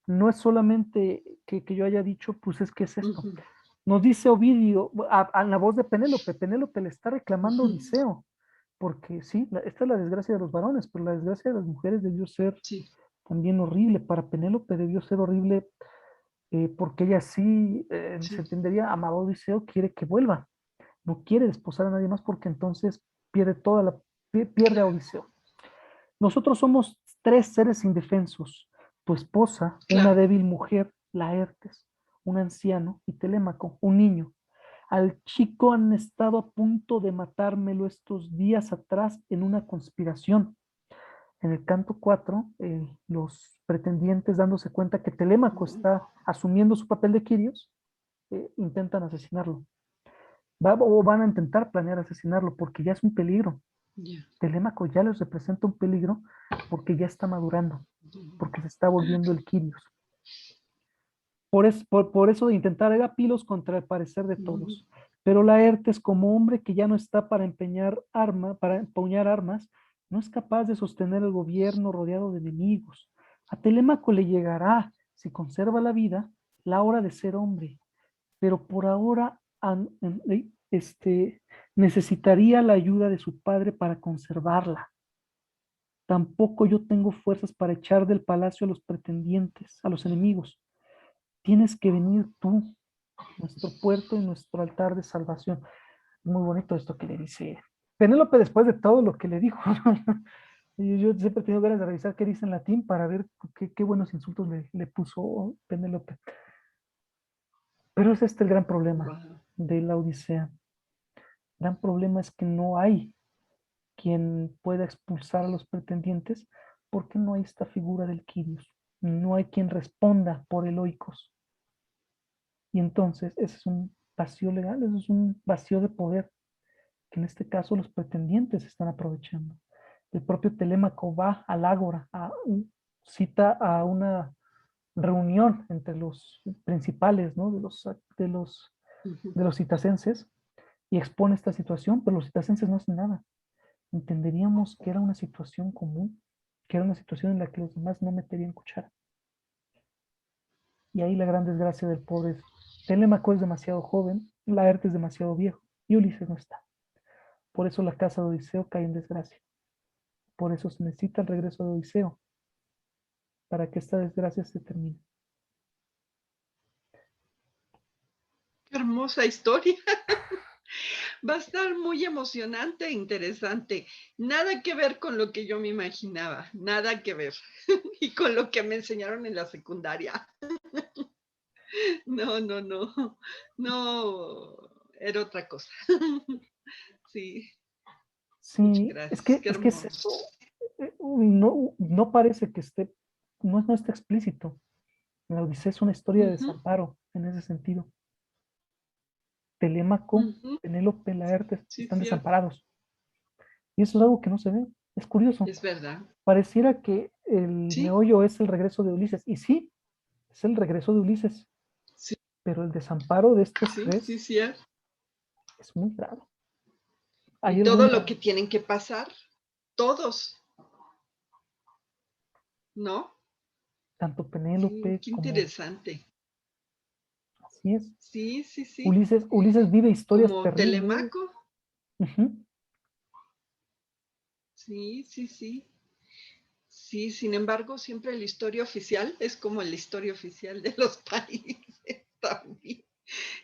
No es solamente que yo haya dicho, pues es que es esto. Ujú, Nos dice Ovidio, a la voz de Penélope, Penélope le está reclamando a ujú, Odiseo, porque sí, esta es la desgracia de los varones, pero la desgracia de las mujeres debió ser sí, también horrible. Para Penélope debió ser horrible porque ella sí, se sí. entendería, amaba a Odiseo, quiere que vuelva, no quiere desposar a nadie más porque entonces pierde a Claro, Odiseo. Nosotros somos tres seres indefensos, tu esposa, una claro. débil mujer, Laertes, un anciano y Telémaco, un niño. Al chico han estado a punto de matármelo estos días atrás en una conspiración. En el canto 4, los pretendientes dándose cuenta que Telémaco Ujú, está asumiendo su papel de Quirios, intentan asesinarlo. O van a intentar planear asesinarlo porque ya es un peligro. ya. Telémaco ya les representa un peligro porque ya está madurando, porque se está volviendo el Quirios. Por eso de intentar era Pilos contra el parecer de Ujú, todos. Pero Laertes, como hombre que ya no está para empuñar armas, no es capaz de sostener el gobierno rodeado de enemigos. A Telémaco le llegará, si conserva la vida, la hora de ser hombre, pero por ahora necesitaría la ayuda de su padre para conservarla. Tampoco yo tengo fuerzas para echar del palacio a los pretendientes, a los enemigos. Tienes que venir tú, nuestro puerto y nuestro altar de salvación. Muy bonito esto que le dice Penélope después de todo lo que le dijo. Y yo siempre tengo ganas de revisar qué dice en latín para ver qué buenos insultos le puso Penélope. Pero es este el gran problema wow, de la Odisea. El gran problema es que no hay quien pueda expulsar a los pretendientes porque no hay esta figura del Kyrios. No hay quien responda por heroicos. Y entonces ese es un vacío legal, eso es un vacío de poder que en este caso los pretendientes están aprovechando. El propio Telémaco va al ágora, cita a una reunión entre los principales, ¿no? ujú, de los citacenses y expone esta situación, pero los citacenses no hacen nada. Entenderíamos que era una situación común, que era una situación en la que los demás no meterían cuchara. Y ahí la gran desgracia del pobre es, Telémaco es demasiado joven, Laerte es demasiado viejo y Ulises no está. Por eso la casa de Odiseo cae en desgracia. Por eso se necesita el regreso de Odiseo, para que esta desgracia se termine. qué hermosa historia. Va a estar muy emocionante e interesante. Nada que ver con lo que yo me imaginaba, nada que ver. Y con lo que me enseñaron en la secundaria. No, no, no. No, era otra cosa. Sí, muchas Sí, gracias. Qué es que es eso. hermoso. No, no parece que esté, no está explícito. La Odisea es una historia de Ujú, desamparo en ese sentido. Telémaco, ujú. Penélope, Sí, Laertes sí, están cierto. desamparados. Y eso es algo que no se ve. Es curioso. Es verdad. Pareciera que el Sí, meollo es el regreso de Ulises. Y sí, es el regreso de Ulises. sí, Pero el desamparo de estos sí, sí, tres cierto. es muy grave. Y Hay todo lo alguna, que tienen que pasar, todos, ¿no? tanto Sí, Penélope qué como, interesante. así es. Sí, sí, sí. Ulises vive historias Como terribles. Telemaco. Ujú. Sí, sí, sí. Sí, sin embargo, siempre la historia oficial es como la historia oficial de los países también.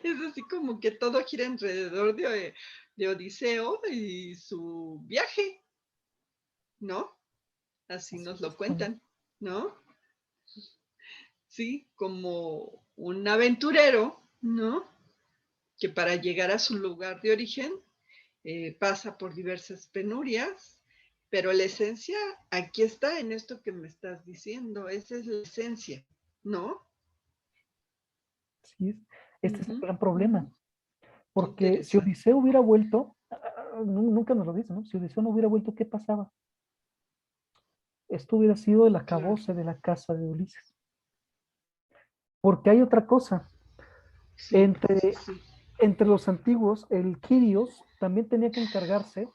Es así como que todo gira alrededor de Odiseo y su viaje, ¿no? Así Así nos es, lo Tony. cuentan, ¿no? Sí, como un aventurero, ¿no? Que para llegar a su lugar de origen pasa por diversas penurias, pero la esencia aquí está en esto que me estás diciendo, esa es la esencia, ¿no? Así es. Este es el Ujú, gran ujú. problema. Qué Porque si interesante. Odiseo hubiera vuelto, nunca nos lo dice, ¿no? Si Odiseo no hubiera vuelto, ¿qué pasaba? Esto hubiera sido el Claro. acabose de la casa de Ulises. Porque hay otra cosa. Sí, sí, Entre, sí. entre los antiguos, el Quirios también tenía que encargarse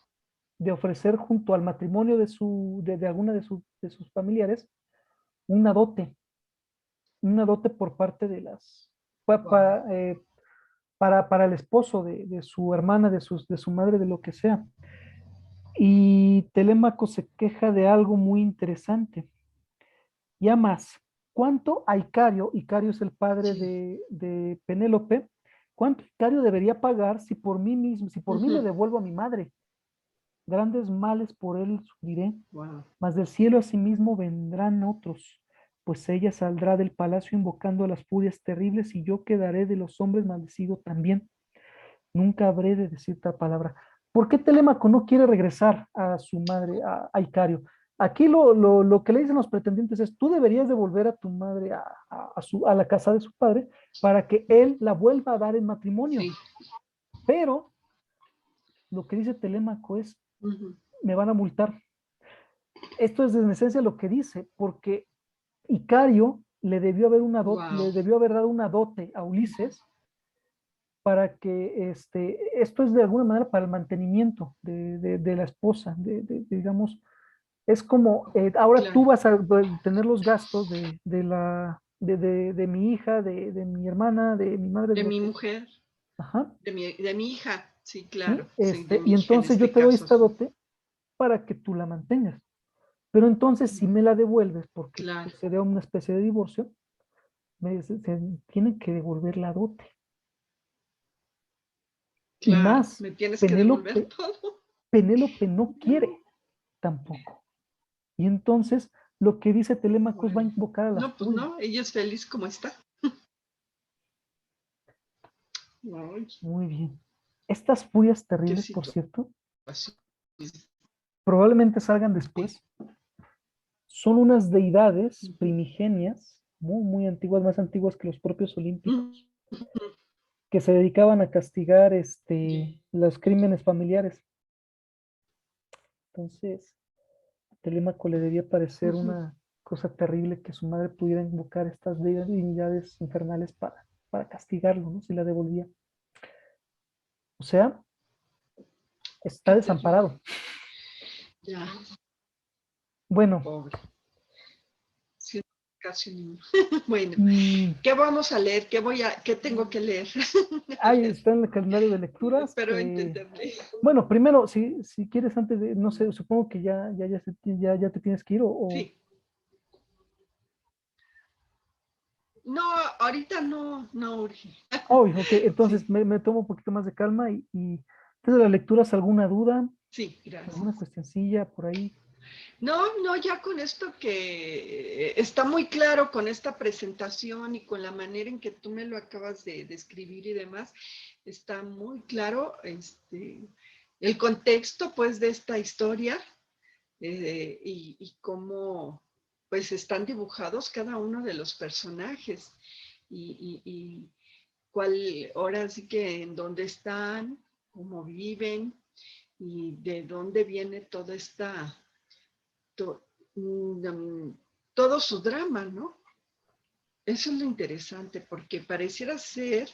de ofrecer junto al matrimonio de alguna de sus familiares una una dote por parte de las, pa- Wow. pa- eh, para el esposo de su hermana, de su madre, de lo que sea. Y Telémaco se queja de algo muy interesante. Ya más, ¿cuánto a Icario, Icario es el padre Sí. de Penélope, cuánto Icario debería pagar si por mí mismo, si por mí le Ujú. devuelvo a mi madre? Grandes males por él sufriré, Wow. mas del cielo asimismo vendrán otros, pues ella saldrá del palacio invocando a las furias terribles y yo quedaré de los hombres maldecido también. Nunca habré de decir tal palabra. ¿Por qué Telémaco no quiere regresar a su madre, a Icario? Aquí lo que le dicen los pretendientes es, tú deberías devolver a tu madre a la casa de su padre para que él la vuelva a dar en matrimonio. Sí. Pero lo que dice Telémaco es, Ujú. me van a multar. Esto es en esencia lo que dice, porque Icario Wow. le debió haber dado una dote a Ulises para que esto es de alguna manera para el mantenimiento de la esposa, digamos, es como, ahora tú Claro. vas a tener los gastos de mi hija, de mi hermana, de mi madre, de De lo mi que, mujer, ajá, de mi hija. Sí, sí, claro. Sí, de y mi hija en entonces yo este te doy caso. esta dote para que tú la mantengas. Pero entonces, si me la devuelves, porque Claro. pues, sería una especie de divorcio, se tienen que devolver la dote. Y Claro. más, Me tienes que devolver Penélope, todo. Penélope no quiere tampoco. Y entonces, lo que dice Telémacos va a Bueno. invocar a las No, pues furias. no. Ella es feliz como está. Ay, Muy bien. Estas furias qué terribles, por situación. cierto, probablemente salgan después. Son unas deidades Ujú. primigenias, muy antiguas, más antiguas que los propios Ujú. olímpicos, que se dedicaban a castigar Sí. los crímenes familiares. Entonces, a Telémaco le debía parecer Ujú. una cosa terrible que su madre pudiera invocar estas divinidades infernales para castigarlo, ¿no? Si la devolvía. O sea, está Qué terrible. desamparado. Ya, Bueno, pobre. Sí, casi ni. Bueno, y ¿qué vamos a leer? ¿Qué tengo que leer? A ahí ver, está en el calendario de lecturas. espero entenderle. Bueno, primero, si quieres, antes de, no sé, supongo que ya te tienes que ir Sí. No, ahorita no, no urge. ok, entonces Sí, me tomo un poquito más de calma y antes de las lecturas, ¿alguna duda? sí, gracias. ¿Alguna cuestioncilla por ahí? No, no, ya con esto que está muy claro con esta presentación y con la manera en que tú me lo acabas de describir y demás, está muy claro. el contexto, pues, de esta historia y cómo, pues, están dibujados cada uno de los personajes y cuál, ahora sí que en dónde están, cómo viven y de dónde viene toda esta, to, todo su drama, ¿no? Eso es lo interesante, porque pareciera ser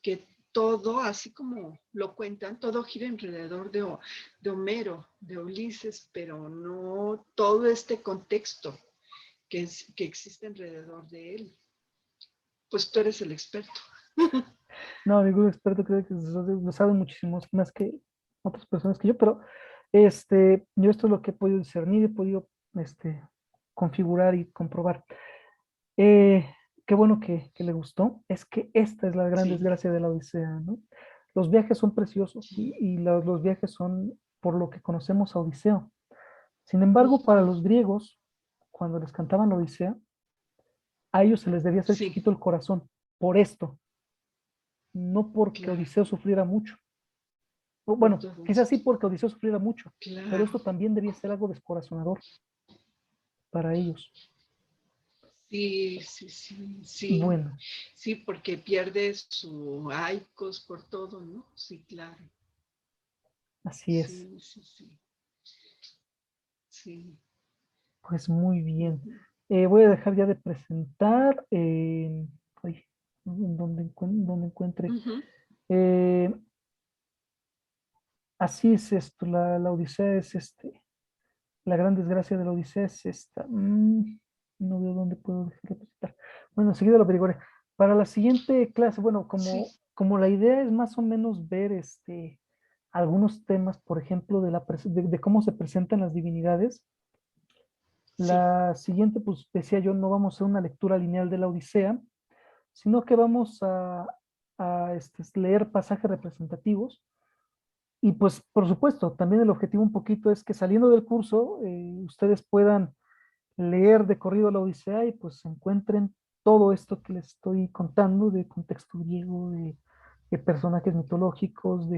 que todo, así como lo cuentan, todo gira alrededor de Homero, de Ulises, pero no todo este contexto que existe alrededor de él. Pues tú eres el experto. No, ningún experto creo que lo sabe muchísimo más que otras personas que yo, pero yo esto es lo que he podido discernir, he podido configurar y comprobar. Eh, Qué bueno que le gustó. Es que esta es la gran Sí, desgracia de la Odisea, ¿no? Los viajes son preciosos y los viajes son por lo que conocemos a Odiseo. Sin embargo, para los griegos, cuando les cantaban la Odisea, a ellos se les debía hacer sí, chiquito el corazón por esto, no porque claro, Odiseo sufriera mucho. por Bueno, quizás todos. sí porque Odiseo sufriera mucho, pero Claro, esto también debía ser algo descorazonador para ellos. sí, sí, sí, sí, Bueno, sí, porque pierde su Aikos por todo, ¿no? Sí, claro, así es. sí, sí, sí, sí. Pues muy bien. Ujú. Voy a dejar ya de presentar. Ay, donde encuentre. Ujú. Eh, Así es esto. La Odisea es la gran desgracia de la Odisea es esta. No veo dónde puedo dejar de presentar. Bueno, enseguida lo averiguaré. Para la siguiente clase, bueno, Sí, como la idea es más o menos ver algunos temas, por ejemplo, de cómo se presentan las divinidades. sí. La siguiente, pues decía yo, no vamos a hacer una lectura lineal de la Odisea, sino que vamos a leer pasajes representativos. Y pues, por supuesto, también el objetivo un poquito es que saliendo del curso, ustedes puedan leer de corrido la Odisea y pues encuentren todo esto que les estoy contando de contexto griego, de personajes mitológicos,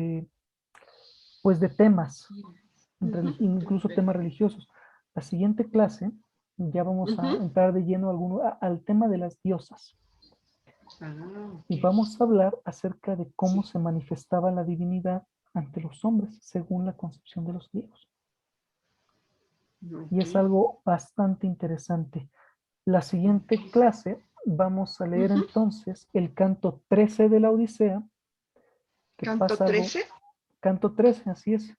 pues de temas, Ujú. incluso temas Perfecto. religiosos. La siguiente clase ya vamos a Ujú. entrar de lleno al tema de las diosas Ah, y ok. vamos a hablar acerca de cómo Sí, se manifestaba la divinidad ante los hombres según la concepción de los griegos. Y ok. es algo bastante interesante. La Ok. siguiente clase vamos a leer Ujú. entonces el canto 13 de la Odisea, que Canto pasa algo, 13. canto 13, así es.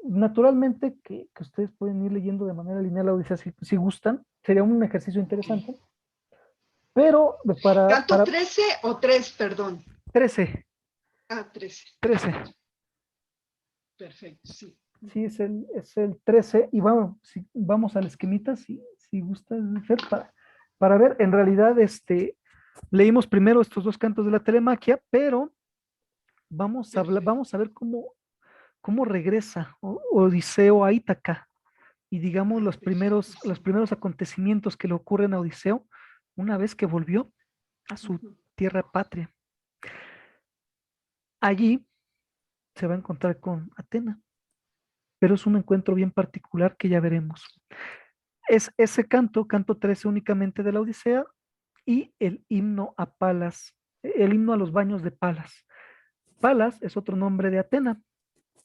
Naturalmente que ustedes pueden ir leyendo de manera lineal la Odisea si gustan, sería un ejercicio Ok. interesante, pero ¿Canto para 13 o 3, perdón? 13, Ah, 13. 13, Perfecto, sí. sí, Ujú. es el 13 y vamos, vamos al esquemita, si gustas, Fer, para ver, en realidad, leímos primero estos dos cantos de la telemaquia, pero Perfecto. vamos a ver cómo regresa Odiseo a Ítaca y digamos Ah, perfecto, los sí. primeros acontecimientos que le ocurren a Odiseo una vez que volvió a su Ujú. tierra patria. Allí se va a encontrar con Atena, pero es un encuentro bien particular que ya veremos. Es ese canto, canto 13 únicamente de la Odisea y el himno a Palas, el himno a los baños de Palas. Palas es otro nombre de Atena,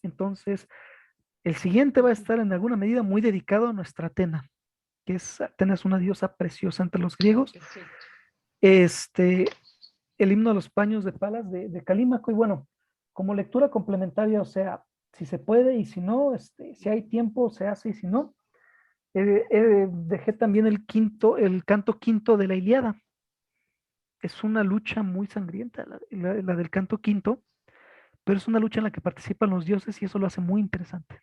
entonces el siguiente va a Ujú. estar en alguna medida muy dedicado a nuestra Atena, que es Atena es una diosa preciosa entre los Ah, griegos. perfecto. Este, el himno a los paños de Palas de Calímaco, y bueno, como lectura complementaria, o sea, si se puede y si no, si hay tiempo, se hace y si no. Dejé también el canto quinto de la Ilíada. Es una lucha muy sangrienta, la del canto quinto, pero es una lucha en la que participan los dioses y eso lo hace muy interesante.